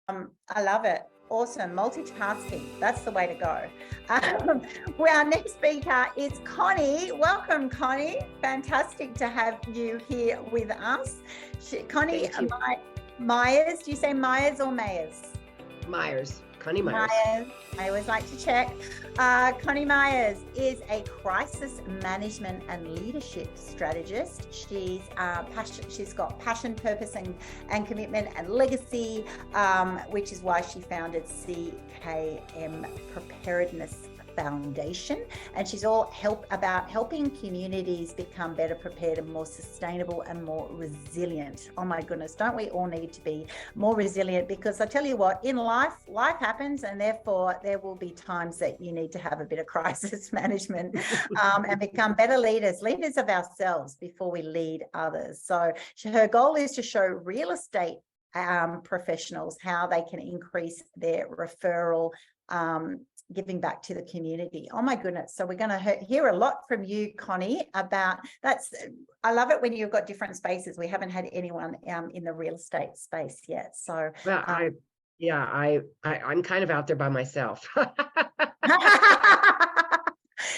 I love it. Awesome. Multitasking. That's the way to go. Well, our next speaker is Coni. Welcome, Coni. Fantastic to have you here with us. Coni Meyers. Do you say Meyers or Meyers? Meyers. Coni Meyers. I always like to check. Coni Meyers is a crisis management and leadership strategist. She's got passion, purpose, and commitment and legacy, which is why she founded CKM Preparedness Foundation, and she's all about helping communities become better prepared and more sustainable and more resilient. Oh my goodness, don't we all need to be more resilient? Because I tell you what, in life happens, and therefore there will be times that you need to have a bit of crisis management and become better leaders of ourselves before we lead others. So her goal is to show real estate professionals how they can increase their referral giving back to the community. Oh my goodness. So we're going to hear a lot from you, Coni, about that's. I love it when you've got different spaces. We haven't had anyone in the real estate space yet. So well, I'm kind of out there by myself.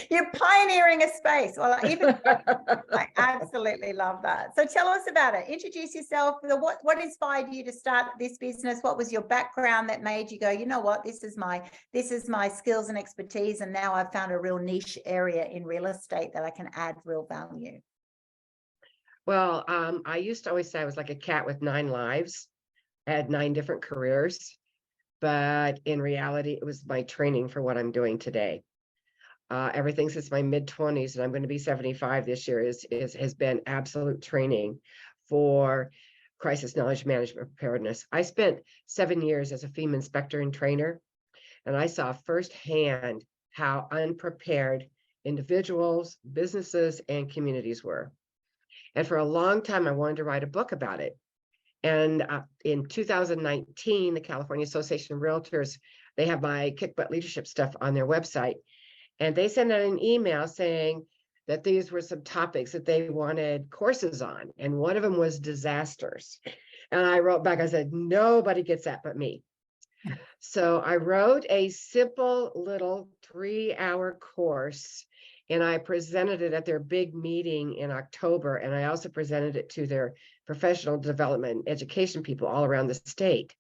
You're pioneering a space. Well, I absolutely love that. So tell us about it. Introduce yourself. What inspired you to start this business? What was your background that made you go, you know what, this is my skills and expertise, and now I've found a real niche area in real estate that I can add real value? Well, I used to always say I was like a cat with 9 lives. I had 9 different careers, but in reality, it was my training for what I'm doing today. Everything since my mid-20s, and I'm going to be 75 this year, has been absolute training for crisis knowledge management preparedness. I spent 7 years as a FEMA inspector and trainer, and I saw firsthand how unprepared individuals, businesses, and communities were. And for a long time, I wanted to write a book about it. And in 2019, the California Association of Realtors, they have my Kick Butt Leadership stuff on their website. And they sent out an email saying that these were some topics that they wanted courses on. And one of them was disasters. And I wrote back, I said, nobody gets that but me. So I wrote a simple little 3-hour course, and I presented it at their big meeting in October. And I also presented it to their professional development education people all around the state.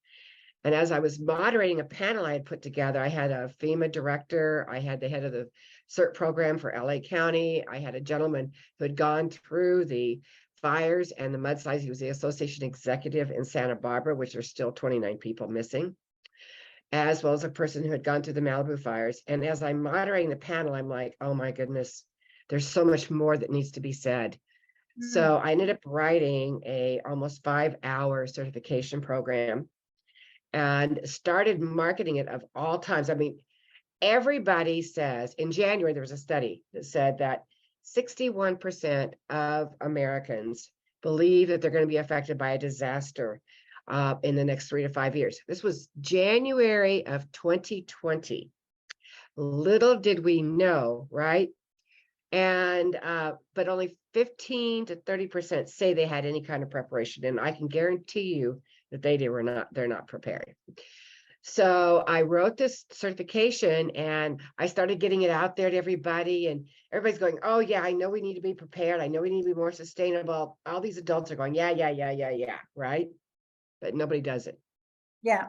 And as I was moderating a panel I had put together, I had a FEMA director, I had the head of the CERT program for LA County, I had a gentleman who had gone through the fires and the mudslides. He was the association executive in Santa Barbara, which are still 29 people missing, as well as a person who had gone through the Malibu fires. And as I'm moderating the panel, I'm like, oh my goodness, there's so much more that needs to be said. So I ended up writing a almost 5-hour certification program and started marketing it of all times. I mean, everybody says, in January, there was a study that said that 61% of Americans believe that they're going to be affected by a disaster in the next 3 to 5 years. This was January of 2020. Little did we know, right? And but only 15 to 30% say they had any kind of preparation. And I can guarantee you that they're not prepared. So I wrote this certification and I started getting it out there to everybody, and everybody's going, oh yeah, I know we need to be prepared. I know we need to be more sustainable. All these adults are going, yeah, right? But nobody does it. Yeah.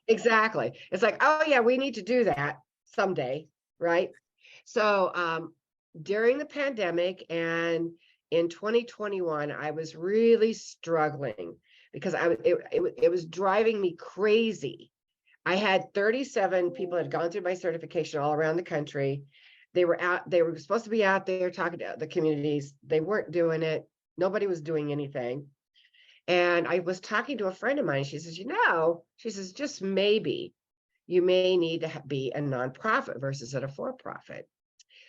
Exactly. It's like, oh yeah, we need to do that someday, right? So during the pandemic and in 2021, I was really struggling because it was driving me crazy. I had 37 people that had gone through my certification all around the country. They were supposed to be out there talking to the communities. They weren't doing it. Nobody was doing anything. And I was talking to a friend of mine. She says, just maybe you may need to be a nonprofit versus a for-profit.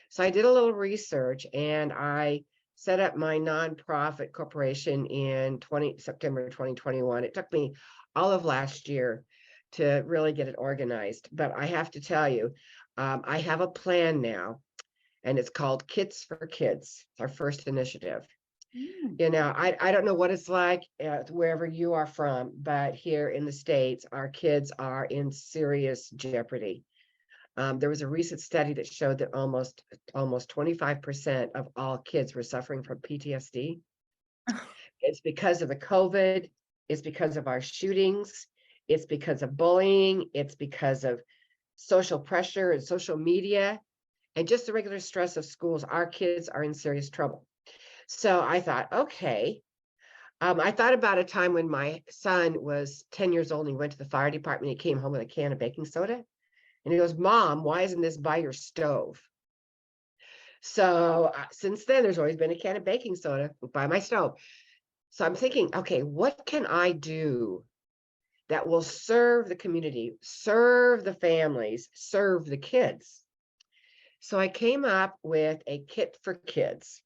So I did a little research and I set up my nonprofit corporation in September 2021. It took me all of last year to really get it organized. But I have to tell you, I have a plan now, and it's called Kits for Kids. It's our first initiative. You know, I don't know what it's like wherever you are from, but here in the States, our kids are in serious jeopardy. There was a recent study that showed that almost 25% of all kids were suffering from PTSD. It's because of the COVID. It's because of our shootings. It's because of bullying. It's because of social pressure and social media and just the regular stress of schools. Our kids are in serious trouble. So I thought, okay. I thought about a time when my son was 10 years old and he went to the fire department. He came home with a can of baking soda. And he goes, Mom, why isn't this by your stove? So since then, there's always been a can of baking soda by my stove. So I'm thinking, okay, what can I do that will serve the community, serve the families, serve the kids? So I came up with a kit for kids.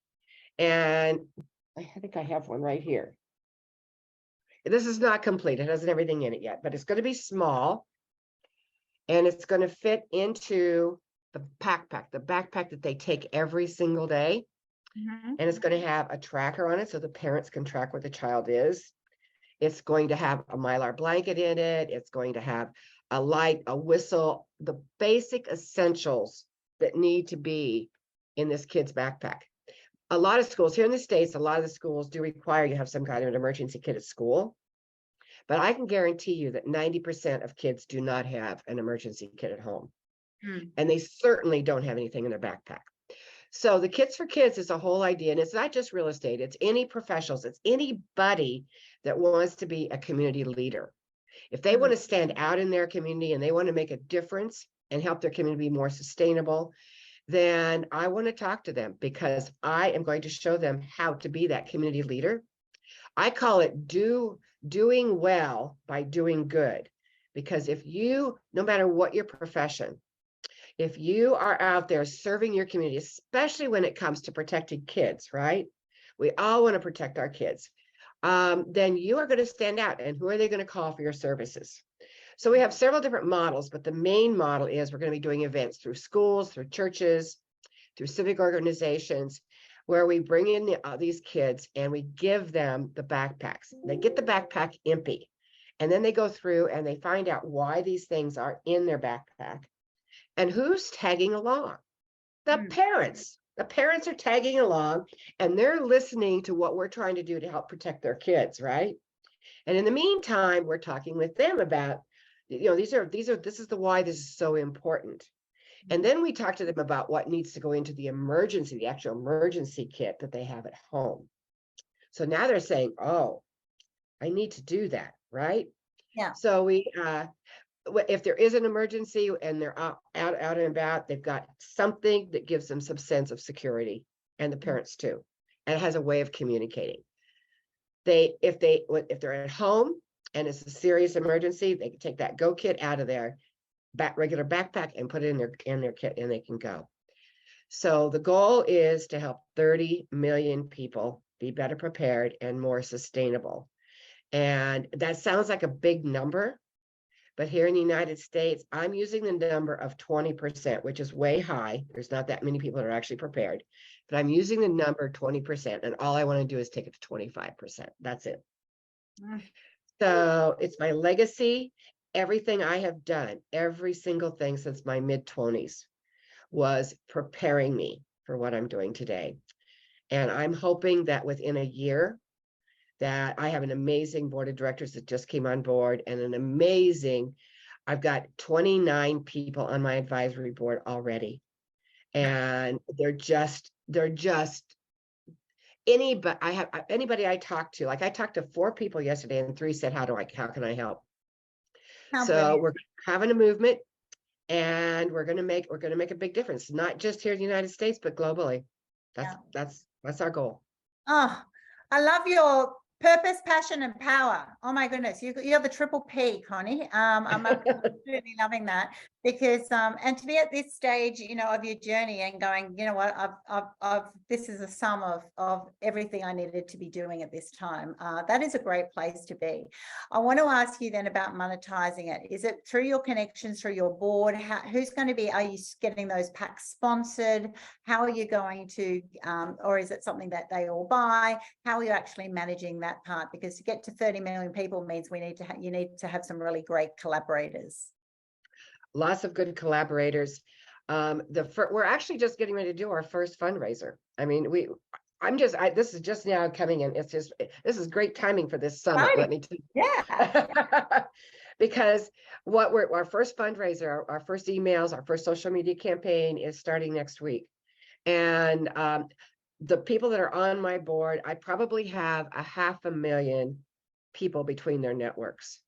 And I think I have one right here. This is not complete. It hasn't everything in it yet, but it's going to be small. And it's going to fit into the backpack that they take every single day. And it's going to have a tracker on it so the parents can track where the child is. It's going to have a Mylar blanket in it. It's going to have a light, a whistle, the basic essentials that need to be in this kid's backpack. A lot of schools here in the States, a lot of the schools do require you have some kind of an emergency kit at school. But I can guarantee you that 90% of kids do not have an emergency kit at home. And they certainly don't have anything in their backpack. So the Kits for Kids is a whole idea. And it's not just real estate. It's any professionals. It's anybody that wants to be a community leader. If they want to stand out in their community and they want to make a difference and help their community be more sustainable, then I want to talk to them because I am going to show them how to be that community leader. I call it doing well by doing good. Because if you, no matter what your profession, if you are out there serving your community, especially when it comes to protecting kids, right? We all want to protect our kids. Then you are going to stand out. And who are they going to call for your services? So we have several different models, but the main model is we're going to be doing events through schools, through churches, through civic organizations, where we bring in these kids and we give them the backpacks. They get the backpack empty. And then they go through and they find out why these things are in their backpack. And who's tagging along? The parents. The parents are tagging along and they're listening to what we're trying to do to help protect their kids, right? And in the meantime, we're talking with them about, you know, this is the why this is so important. And then we talk to them about what needs to go into the actual emergency kit that they have at home. So now they're saying, oh, I need to do that, right? Yeah. So we, if there is an emergency and they're out and about, they've got something that gives them some sense of security, and the parents too, and it has a way of communicating. If they're at home and it's a serious emergency, they can take that Go Kit out of their regular backpack and put it in their kit, and they can go. So the goal is to help 30 million people be better prepared and more sustainable. And that sounds like a big number, but here in the United States, I'm using the number of 20%, which is way high. There's not that many people that are actually prepared, but I'm using the number 20%, and all I want to do is take it to 25%. That's it. So it's my legacy. Everything I have done, every single thing since my mid-20s was preparing me for what I'm doing today. And I'm hoping that within a year that I have an amazing board of directors that just came on board, and I've got 29 people on my advisory board already. And they're just anybody I talk to, like I talked to 4 people yesterday and 3 said, how can I help? So we're having a movement, and we're going to make a big difference, not just here in the United States, but globally. That's our goal. Oh, I love your purpose, passion, and power. Oh my goodness, you're the triple P, Coni. I'm absolutely loving that, Because and to be at this stage, of your journey and going, what, I've this is a sum of everything I needed to be doing at this time. That is a great place to be. I want to ask you then about monetizing it. Is it through your connections, through your board? Who's going to be, are you getting those packs sponsored? How are you going to, or is it something that they all buy? How are you actually managing that part? Because to get to 30 million people means you need to have some really great collaborators. Lots of good collaborators. We're actually just getting ready to do our first fundraiser. I mean, this is just now coming in. This is great timing for this summit. Right. Let me tell you. Yeah. Because our first fundraiser, our first emails, our first social media campaign is starting next week. And the people that are on my board, I probably have 500,000 people between their networks.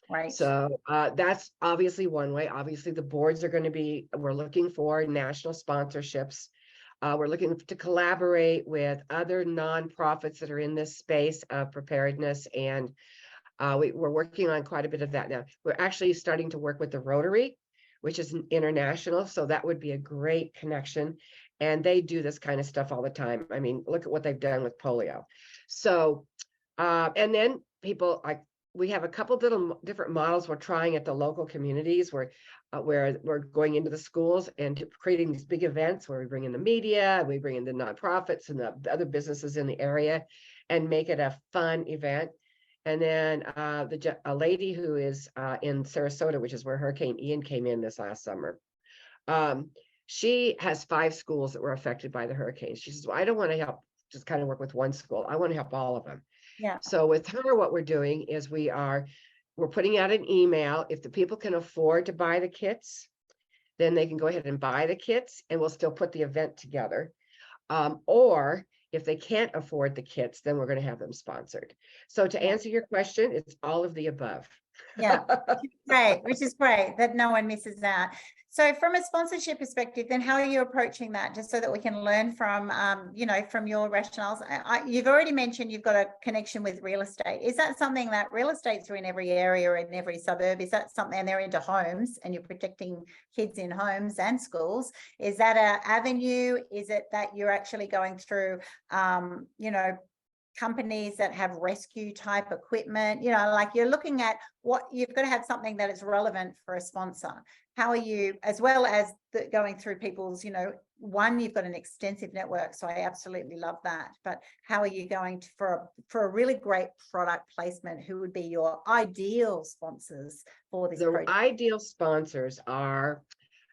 Right. So that's obviously one way. Obviously, the boards are going to be, we're looking for national sponsorships. We're looking to collaborate with other nonprofits that are in this space of preparedness. And we're working on quite a bit of that now. We're actually starting to work with the Rotary, which is international. So that would be a great connection. And they do this kind of stuff all the time. I mean, look at what they've done with polio. So, and then we have a couple different models we're trying at the local communities where we're going into the schools and creating these big events where we bring in the media, we bring in the nonprofits and the other businesses in the area and make it a fun event. And then a lady who is in Sarasota, which is where Hurricane Ian came in this last summer, she has 5 schools that were affected by the hurricane. She says, well, I don't want to help just kind of work with one school. I want to help all of them. Yeah. So with her, what we're doing is we're putting out an email. If the people can afford to buy the kits, then they can go ahead and buy the kits and we'll still put the event together. Or if they can't afford the kits, then we're going to have them sponsored. So to answer your question, it's all of the above. Yeah, which is great that no one misses out. So from a sponsorship perspective, then how are you approaching that, just so that we can learn from, from your rationales? You've already mentioned you've got a connection with real estate. Is that something that real estates are in every area or in every suburb? Is that something, and they're into homes and you're protecting kids in homes and schools? Is that an avenue? Is it that you're actually going through, companies that have rescue type equipment, like you're looking at what you've got to have something that is relevant for a sponsor. How are you, as well as going through people's, one, you've got an extensive network, so I absolutely love that. But how are you going to, for a really great product placement? Who would be your ideal sponsors for this project? The ideal sponsors are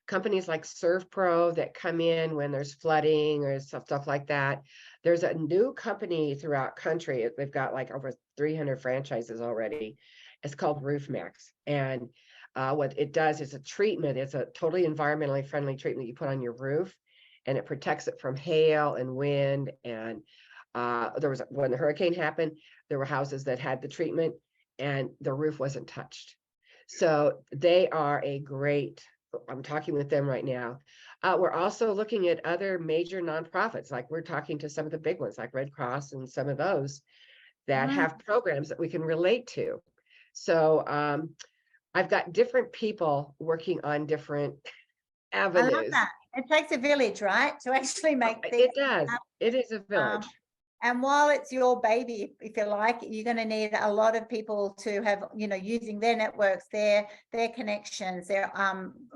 companies like ServPro that come in when there's flooding or stuff like that. There's a new company throughout country. They've got like over 300 franchises already. It's called RoofMax. And what it does is a treatment. It's a totally environmentally friendly treatment you put on your roof, and it protects it from hail and wind. And when the hurricane happened, there were houses that had the treatment and the roof wasn't touched. So they are I'm talking with them right now. We're also looking at other major nonprofits, like we're talking to some of the big ones like Red Cross and some of those that have programs that we can relate to. So I've got different people working on different avenues. I love that. It takes a village, right, to actually make things. It does. It is a village. And while it's your baby, if you like, you're going to need a lot of people to have, using their networks, their connections, their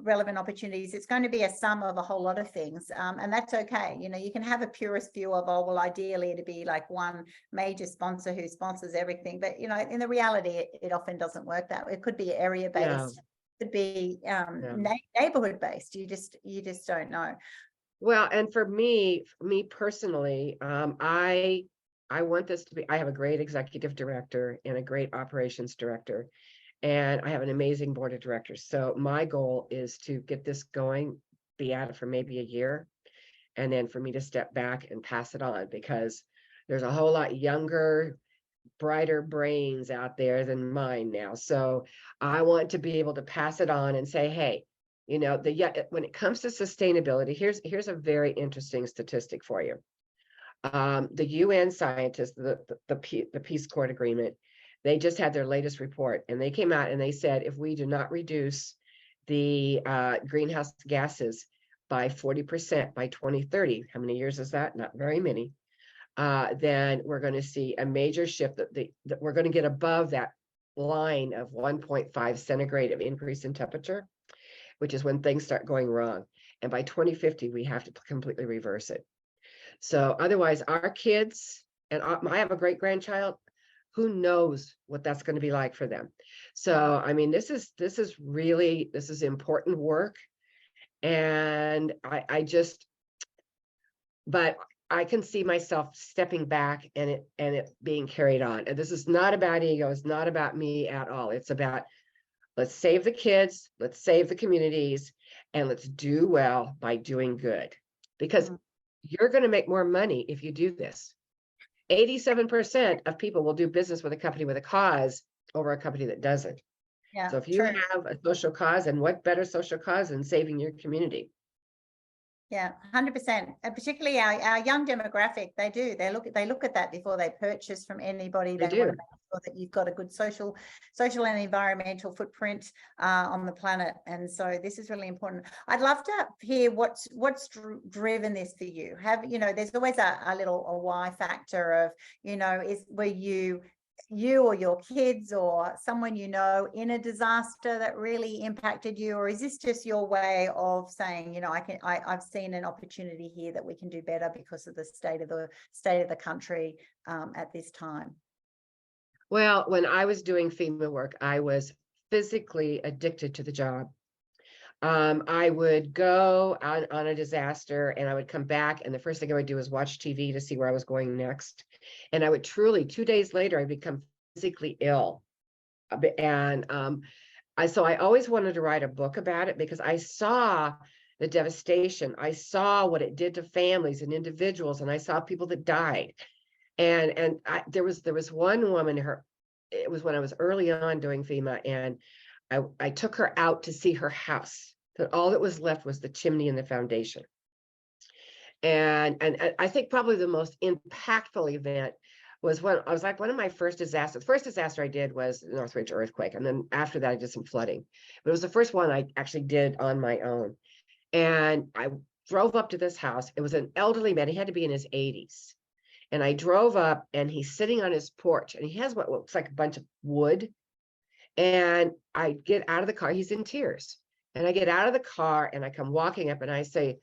relevant opportunities. It's going to be a sum of a whole lot of things. And that's okay. You can have a purist view of, oh, well, ideally it'd be like one major sponsor who sponsors everything. But, in the reality, it often doesn't work that way. It could be area based. It could be neighborhood based. You just don't know. Well, and for me personally, I want this to be, I have a great executive director and a great operations director, and I have an amazing board of directors. So my goal is to get this going, be at it for maybe a year, and then for me to step back and pass it on, because there's a whole lot younger, brighter brains out there than mine now. So I want to be able to pass it on and say, hey, when it comes to sustainability, here's a very interesting statistic for you. The UN scientists, the Peace Corps agreement, they just had their latest report, and they came out and they said, if we do not reduce the greenhouse gases by 40% by 2030. How many years is that? Not very many. Then we're going to see a major shift that we're going to get above that line of 1.5 centigrade of increase in temperature, which is when things start going wrong. And by 2050, we have to completely reverse it. So otherwise, our kids, and I have a great grandchild, who knows what that's going to be like for them. So, I mean, this is important work. And but I can see myself stepping back and it being carried on. And this is not about ego. It's not about me at all. It's about, let's save the kids, let's save the communities, and let's do well by doing good. Because you're going to make more money if you do this. 87% of people will do business with a company with a cause over a company that doesn't. Yeah, so if you have a social cause, and what better social cause than saving your community? Yeah, 100%. And particularly our young demographic, they look at that before they purchase from anybody. They want to make sure that you've got a good social and environmental footprint on the planet. And so this is really important. I'd love to hear what's driven this for you. There's always a little why factor of, were you or your kids or someone in a disaster that really impacted you, or is this just your way of saying, I've seen an opportunity here that we can do better because of the state of the country at this time? Well, when I was doing FEMA work, I was physically addicted to the job. I would go on a disaster and I would come back, and the first thing I would do is watch TV to see where I was going next. And I would truly, 2 days later, I'd become physically ill. And so I always wanted to write a book about it, because I saw the devastation. I saw what it did to families and individuals, and I saw people that died. And there was one woman, it was when I was early on doing FEMA, and I took her out to see her house, that all that was left was the chimney and the foundation. And I think probably the most impactful event was when I was like, one of my first disasters. The first disaster I did was the Northridge earthquake. And then after that, I did some flooding. But it was the first one I actually did on my own. And I drove up to this house. It was an elderly man. He had to be in his 80s. And I drove up, and he's sitting on his porch, and he has what looks like a bunch of wood. And I get out of the car. He's in tears. And I get out of the car, and I come walking up, and I say,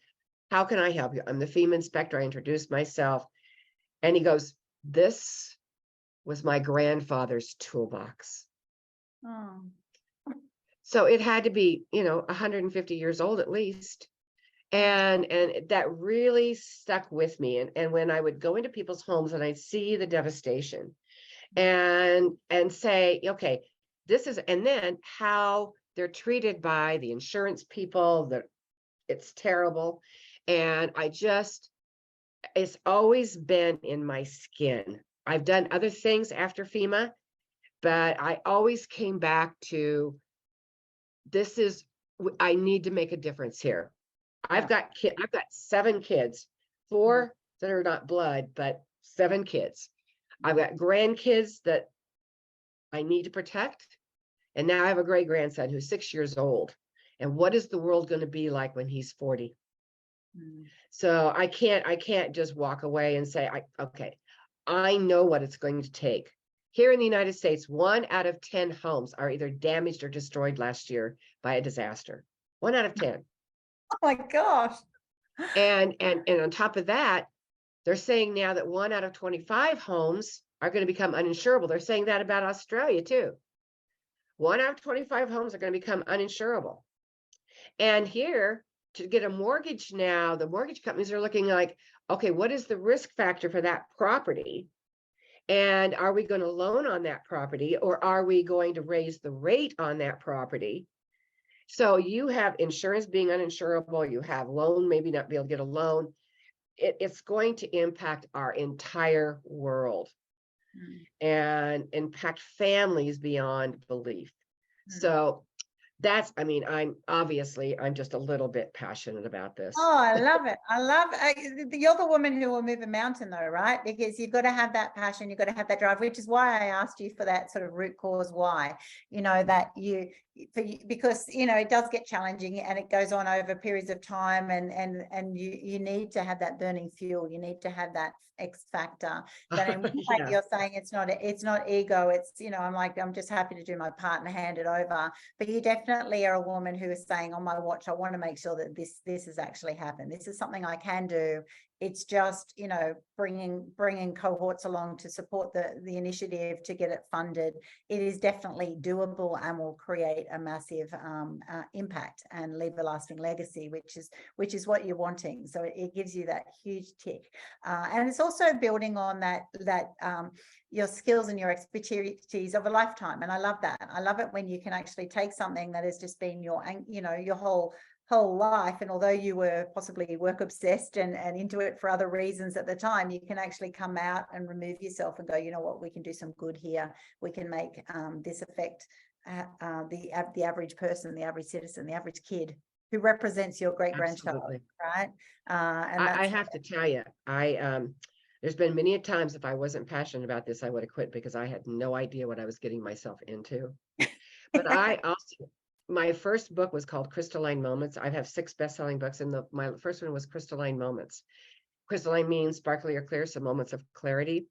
"How can I help you?" I'm the FEMA inspector. I introduced myself. And he goes, "This was my grandfather's toolbox." Oh. So it had to be, 150 years old at least. And that really stuck with me. And when I would go into people's homes and I'd see the devastation and say, okay, this is, and then how they're treated by the insurance people, that it's terrible. And it's always been in my skin. I've done other things after FEMA, but I always came back to, I need to make a difference here. I've got 7 kids, 4 that are not blood, but 7 kids. I've got grandkids that I need to protect. And now I have a great grandson who's 6 years old. And what is the world going to be like when he's 40? So I can't just walk away and say, okay, I know what it's going to take. Here in the United States, 1 out of 10 homes are either damaged or destroyed last year by a disaster. 1 out of 10. Oh my gosh. And on top of that, they're saying now that 1 out of 25 homes are going to become uninsurable. They're saying that about Australia too. 1 out of 25 homes are going to become uninsurable. And here, to get a mortgage now, the mortgage companies are looking like, okay, what is the risk factor for that property? And are we going to loan on that property, or are we going to raise the rate on that property? So you have insurance being uninsurable, you have loan, maybe not be able to get a loan. It's going to impact our entire world and impact families beyond belief. So I mean, I'm just a little bit passionate about this. Oh, I love it. I love you're the woman who will move a mountain though, right? Because you've got to have that passion, you've got to have that drive, which is why I asked you for that sort of root cause why, that because it does get challenging and it goes on over periods of time, and you need to have that burning fuel. You need to have that X factor. But in one way Yeah. you're saying it's not ego. It's, I'm just happy to do my part and hand it over. But you definitely are a woman who is saying, on my watch, I want to make sure that this has actually happened. This is something I can do. It's just, bringing cohorts along to support the initiative to get it funded. It is definitely doable and will create a massive impact and leave a lasting legacy, which is what you're wanting. So it gives you that huge tick, and it's also building on that your skills and your expertise of a lifetime. And I love that. I love it when you can actually take something that has just been your whole life, and although you were possibly work obsessed and into it for other reasons at the time, you can actually come out and remove yourself and go, you know what, we can do some good here. We can make this affect the average person, the average citizen, the average kid who represents your great grandchild, right? And I have to tell you, there's been many times if I wasn't passionate about this, I would have quit because I had no idea what I was getting myself into. But my first book was called Crystalline Moments. I have 6 best-selling books, and my first one was Crystalline Moments. Crystalline means sparkly or clear, so moments of clarity.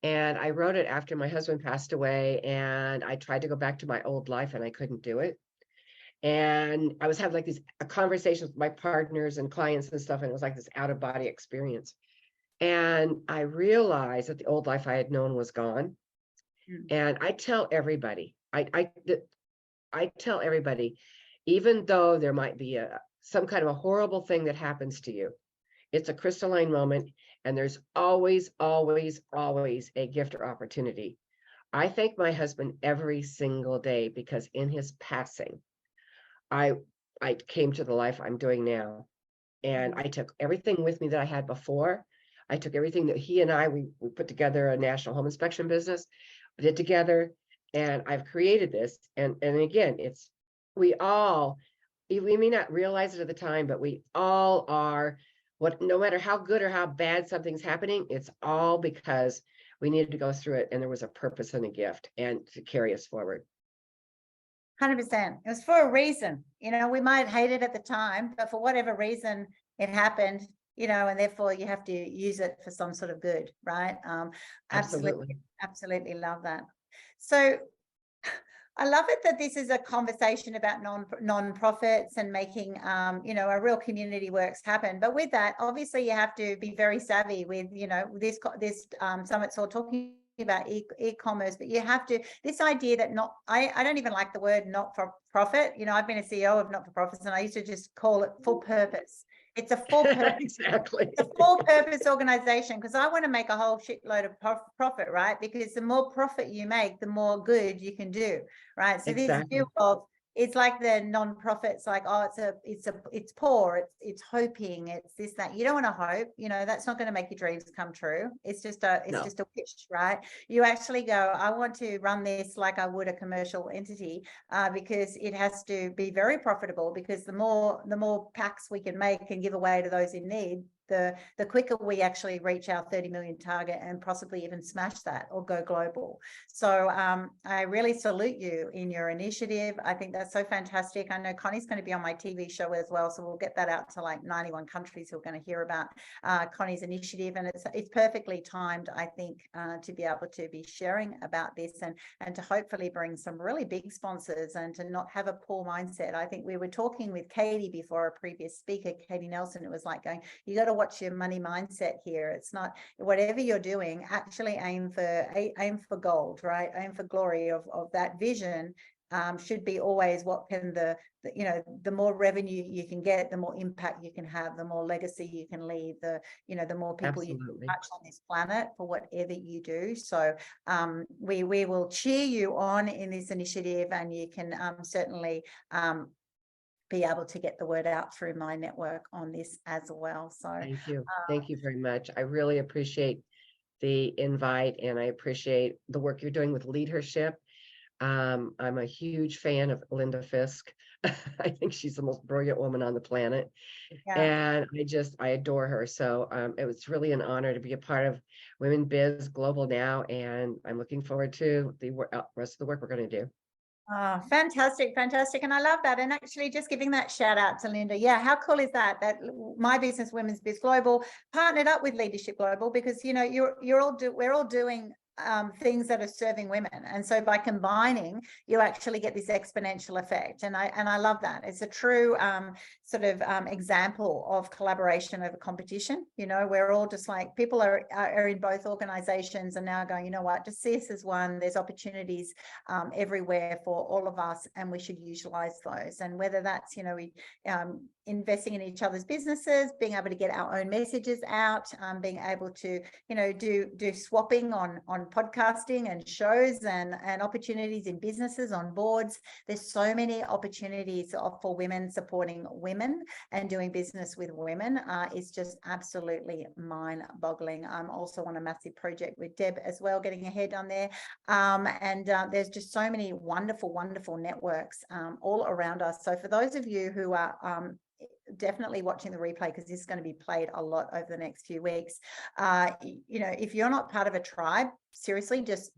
And I wrote it after my husband passed away, and I tried to go back to my old life, and I couldn't do it. And I was having like these conversations with my partners and clients and stuff, and it was like this out-of-body experience. And I realized that the old life I had known was gone. And I tell everybody, I tell everybody, even though there might be some kind of a horrible thing that happens to you, it's a crystalline moment, and there's always, always, always a gift or opportunity. I thank my husband every single day because in his passing, I came to the life I'm doing now. And I took everything with me that I had before. I took everything that he and we put together a national home inspection business, did together. And I've created this. And again, we may not realize it at the time, but we all are no matter how good or how bad something's happening, it's all because we needed to go through it. And there was a purpose and a gift and to carry us forward. 100%. It was for a reason. We might hate it at the time, but for whatever reason it happened, and therefore you have to use it for some sort of good, right? Absolutely love that. So I love it that this is a conversation about non-profits and making, a real community works happen. But with that, obviously, you have to be very savvy with, this summit's all talking about e-commerce, but you have to, this idea that I don't even like the word not for profit. I've been a CEO of not-for-profits, and I used to just call it full purpose. It's a full purpose. Exactly. It's a full purpose organization, because I want to make a whole shitload of profit, right? Because the more profit you make, the more good you can do, right? So this view of, it's like the non-profits, like, oh, it's poor, it's hoping, it's this, that. You don't want to hope, that's not going to make your dreams come true. It's just a wish, right? You actually go, I want to run this like I would a commercial entity, because it has to be very profitable, because the more packs we can make and give away to those in need, the quicker we actually reach our 30 million target and possibly even smash that or go global. So I really salute you in your initiative. I think that's so fantastic. I know Coni's going to be on my TV show as well, so we'll get that out to like 91 countries who are going to hear about Coni's initiative. And it's perfectly timed, I think, to be able to be sharing about this and to hopefully bring some really big sponsors and to not have a poor mindset. I think we were talking with Katie before, a previous speaker, Katie Nelson. It was like going, you got to watch your money mindset here. It's not, whatever you're doing, actually aim for gold, right? Aim for glory of that vision. Should be always, what can the more revenue you can get, the more impact you can have, the more legacy you can leave, the more people you can touch on this planet for whatever you do. So we will cheer you on in this initiative, and you can certainly be able to get the word out through my network on this as well. So thank you very much. I really appreciate the invite, and I appreciate the work you're doing with leadership. I'm a huge fan of Linda Fisk. I think she's the most brilliant woman on the planet. Yeah. And I adore her. So it was really an honor to be a part of Women Biz Global now. And I'm looking forward to the rest of the work we're going to do. Oh, fantastic, fantastic. And I love that. And actually just giving that shout out to Linda. Yeah, how cool is that? That my business, Women's Biz Global, partnered up with Leadership Global because, you know, we're all doing things that are serving women. And so by combining, you actually get this exponential effect. And I love that. It's a true sort of example of collaboration over competition. You know, we're all just like, people are in both organizations and now going, you know what, just see us as one. There's opportunities everywhere for all of us, and we should utilize those. And whether that's, you know, investing in each other's businesses, being able to get our own messages out, being able to, you know, do swapping on podcasting and shows and opportunities in businesses, on boards. There's so many opportunities for women supporting women and doing business with women. Is just absolutely mind-boggling. I'm also on a massive project with Deb as well, getting ahead on there. There's just so many wonderful networks all around us. So for those of you who are definitely watching the replay, because this is going to be played a lot over the next few weeks, you know, if you're not part of a tribe, seriously, just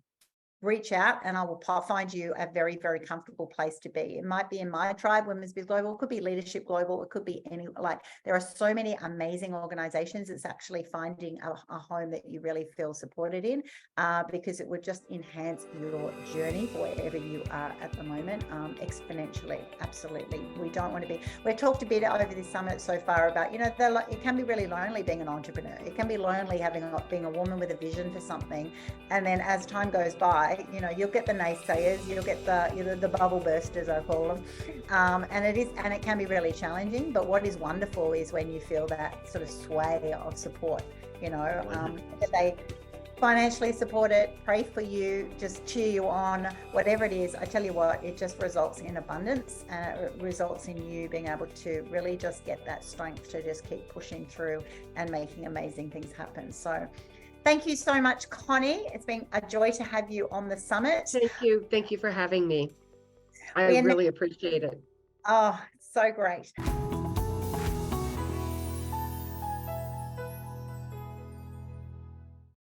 reach out and I will find you a very, very comfortable place to be. It might be in my tribe, Women's Biz Global, it could be Leadership Global, it could be any, like, there are so many amazing organizations. It's actually finding a home that you really feel supported in, because it would just enhance your journey wherever you are at the moment, exponentially. Absolutely. We don't want to be, we've talked a bit over this summit so far about, you know, it can be really lonely being an entrepreneur. It can be lonely being a woman with a vision for something. And then as time goes by, you know, you'll get the naysayers, you'll get the bubble bursters, I call them, and it can be really challenging. But what is wonderful is when you feel that sort of sway of support, you know, that they financially support it, pray for you, just cheer you on, whatever it is. I tell you what, it just results in abundance, and it results in you being able to really just get that strength to just keep pushing through and making amazing things happen. So thank you so much, Coni. It's been a joy to have you on the summit. Thank you. Thank you for having me. I really appreciate it. Oh, so great.